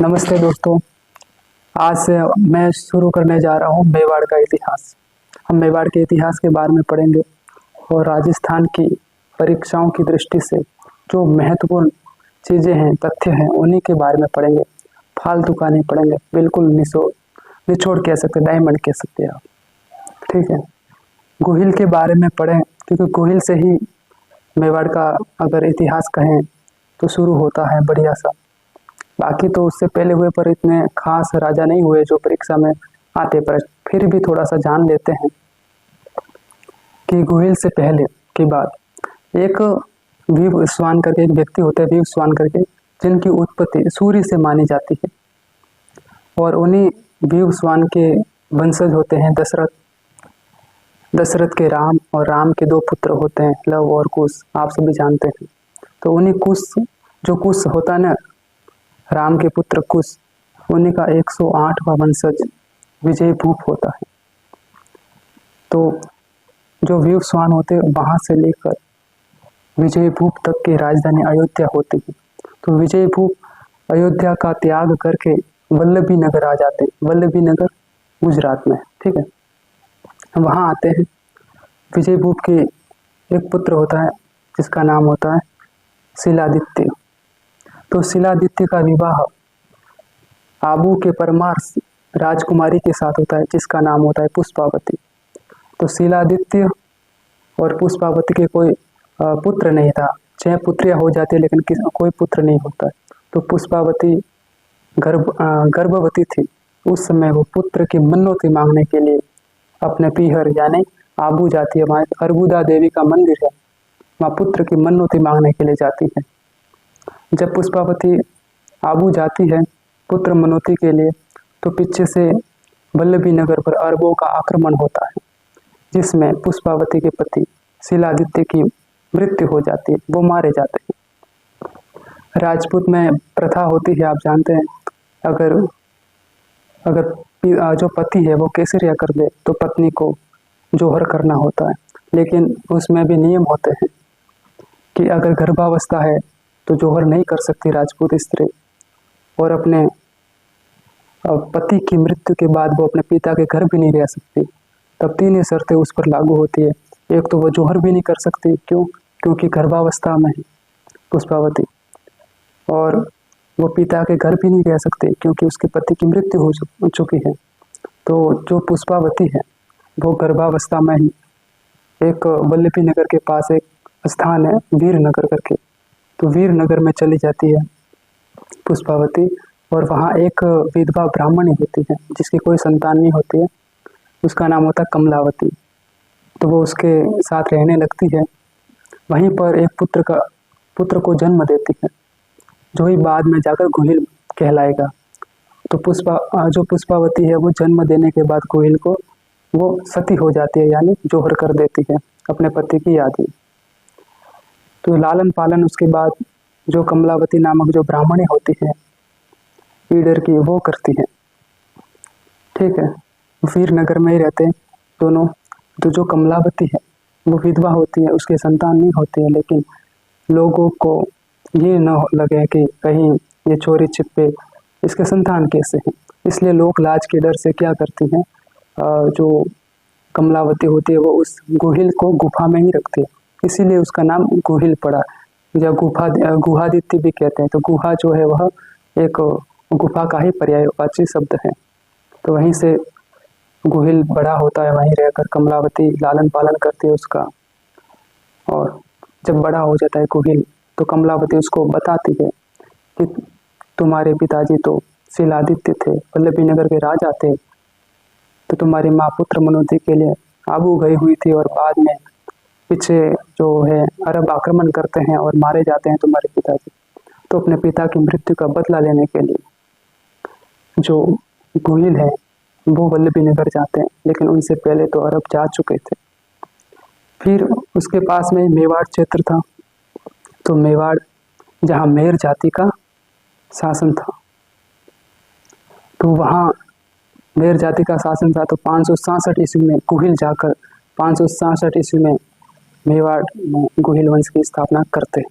नमस्ते दोस्तों। आज से मैं शुरू करने जा रहा हूँ मेवाड़ का इतिहास। हम मेवाड़ के इतिहास के बारे में पढ़ेंगे और राजस्थान की परीक्षाओं की दृष्टि से जो महत्वपूर्ण चीज़ें हैं, तथ्य हैं, उन्हीं के बारे में पढ़ेंगे। फालतू का नहीं पढ़ेंगे, बिल्कुल निचोड़ कह सकते, डायमंड कह सकते हैं आप। ठीक है, गोहिल के बारे में पढ़ें क्योंकि गोहिल से ही मेवाड़ का अगर इतिहास कहें तो शुरू होता है बढ़िया सा। बाकी तो उससे पहले हुए पर इतने खास राजा नहीं हुए जो परीक्षा में आते, पर फिर भी थोड़ा सा जान लेते हैं कि गोहिल से पहले की बात। एक विवस्वान करके एक व्यक्ति होते हैं, विवस्वान करके, जिनकी उत्पत्ति सूर्य से मानी जाती है और उन्हीं विवस्वान के वंशज होते हैं दशरथ। दशरथ के राम और राम के 2 पुत्र होते हैं, लव और कुश, आप सभी जानते हैं। तो उन्हीं कुश होता है ना, राम के पुत्र कुश, उन्हीं का 108वां वंशज विजयभूप होता है। तो जो विवस्वान होते हैं वहां से लेकर विजयभूप तक की राजधानी अयोध्या होती है। तो विजयभूप अयोध्या का त्याग करके वल्लभी नगर आ जाते हैं। वल्लभी नगर गुजरात में, ठीक है, वहां आते हैं। विजयभूप के एक पुत्र होता है जिसका नाम होता है शिलादित्य। तो शिलादित्य का विवाह आबू के परमार राजकुमारी के साथ होता है जिसका नाम होता है पुष्पावती। तो शिलादित्य और पुष्पावती के कोई पुत्र नहीं था। 6 पुत्रियां हो जाती है लेकिन कोई पुत्र नहीं होता है। तो पुष्पावती गर्भवती थी। उस समय वो पुत्र की मन्नौती मांगने के लिए अपने पीहर यानी आबू जाती है। वहाँ अर्बुदा देवी का मंदिर है, वहाँ पुत्र की मन्नौती मांगने के लिए जाती है। जब पुष्पावती आबू जाती है पुत्र मनौती के लिए, तो पीछे से वल्लभी नगर पर अरबों का आक्रमण होता है जिसमें पुष्पावती के पति शिलादित्य की मृत्यु हो जाती है, वो मारे जाते हैं। राजपूत में प्रथा होती है, आप जानते हैं, अगर जो पति है वो केसरिया कर दे तो पत्नी को जोहर करना होता है। लेकिन उसमें भी नियम होते हैं कि अगर गर्भावस्था है तो जोहर नहीं कर सकती राजपूत स्त्री, और अपने पति की मृत्यु के बाद वो अपने पिता के घर भी नहीं रह सकती। तब 3 शर्तें उस पर लागू होती है। एक तो वो जोहर भी नहीं कर सकती, क्योंकि गर्भावस्था में है पुष्पावती, और वो पिता के घर भी नहीं रह सकती क्योंकि उसके पति की मृत्यु हो चुकी है। तो जो पुष्पावती है वो गर्भावस्था में ही एक वल्लभी नगर के पास एक स्थान है वीरनगर करके, तो वीरनगर में चली जाती है पुष्पावती, और वहाँ एक विधवा ब्राह्मणी होती है जिसकी कोई संतान नहीं होती है, उसका नाम होता है कमलावती। तो वो उसके साथ रहने लगती है। वहीं पर एक पुत्र को जन्म देती है जो ही बाद में जाकर गोहिल कहलाएगा। तो जो पुष्पावती है वो जन्म देने के बाद गोहिल को वो सती हो जाती है, यानी जोहर कर देती है अपने पति की याद में। तो लालन पालन उसके बाद जो कमलावती नामक जो ब्राह्मणी होती है ईडर की, वो करती है। ठीक है, वीरनगर में ही रहते हैं दोनों। तो जो कमलावती है वो विधवा होती है, उसके संतान नहीं होती है, लेकिन लोगों को ये न लगे कि कहीं ये चोरी छिपे इसके संतान कैसे हैं, इसलिए लोग लाज के डर से क्या करती हैं, जो कमलावती होती है वो उस गोहिल को गुफा में ही रखती है, इसीलिए उसका नाम गोहिल पड़ा, या गुहादित्य भी कहते हैं। तो गुहा जो है वह एक गुफा का ही पर्यायवाची शब्द है। तो वहीं से गोहिल बड़ा होता है, वहीं रहकर कमलावती लालन पालन करती है उसका, और जब बड़ा हो जाता है गोहिल तो कमलावती उसको बताती है कि तुम्हारे पिताजी तो शिलादित्य थे, वल्लभी नगर के राजा थे, तो तुम्हारी माँ पुत्र मनौती के लिए आबू गई हुई थी, और बाद में पीछे जो है अरब आक्रमण करते हैं और मारे जाते हैं तुम्हारे पिताजी। तो अपने पिता की मृत्यु का बदला लेने के लिए जो गोहिल है वो वल्लभी नगर जाते हैं, लेकिन उनसे पहले तो अरब जा चुके थे। फिर उसके पास में मेवाड़ क्षेत्र था, तो मेवाड़ जहाँ मेर जाति का शासन था, तो वहाँ मेर जाति का शासन था। तो 567 ईस्वी में गोहिल जाकर 567 ईस्वी में मेवाड़ में गोहिल वंश की स्थापना करते हैं।